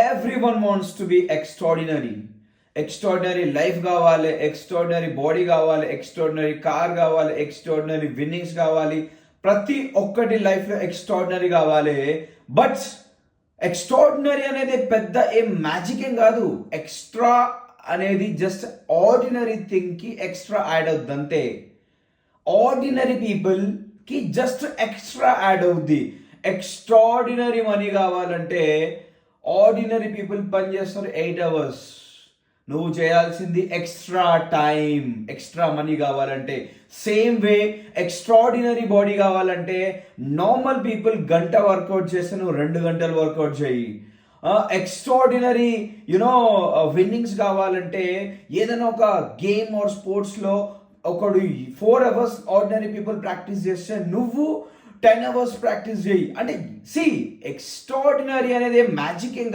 Everyone wants to be extraordinary. Extraordinary life కావాలి, extraordinary body కావాలి, extraordinary car కావాలి, extraordinary winnings కావాలి. ప్రతి ఒక్కటి లైఫ్లో ఎక్స్ట్రాడినరీ కావాలి. బట్ ఎక్స్ట్రాడినరీ అనేది పెద్ద ఏం మ్యాజిక్ ఏం కాదు. ఎక్స్ట్రా అనేది జస్ట్ ఆర్డినరీ థింగ్కి ఎక్స్ట్రా యాడ్ అవుద్ది అంతే. ఆర్డినరీ పీపుల్కి జస్ట్ ఎక్స్ట్రా యాడ్ అవుద్ది. ఎక్స్ట్రాడినరీ మనీ కావాలంటే ఆర్డినరీ పీపుల్ పని చేస్తారు 8 hours. నువ్వు చేయాల్సింది ఎక్స్ట్రా టైం, ఎక్స్ట్రా మనీ కావాలంటే. సేమ్ వే ఎక్స్ట్రాడినరీ బాడీ కావాలంటే నార్మల్ పీపుల్ గంట వర్కౌట్ చేస్తే నువ్వు 2 గంటలు వర్కౌట్ చేయి. ఎక్స్ట్రాడినరీ విన్నింగ్స్ కావాలంటే ఏదైనా ఒక గేమ్ ఆర్ స్పోర్ట్స్లో ఒకడు 4 hours ఆర్డినరీ పీపుల్ ప్రాక్టీస్ చేస్తే నువ్వు 10 hours ప్రాక్టీస్ చేయి. అంటే ఎక్స్ట్రాడినరీ అనేది మ్యాజిక్ ఏం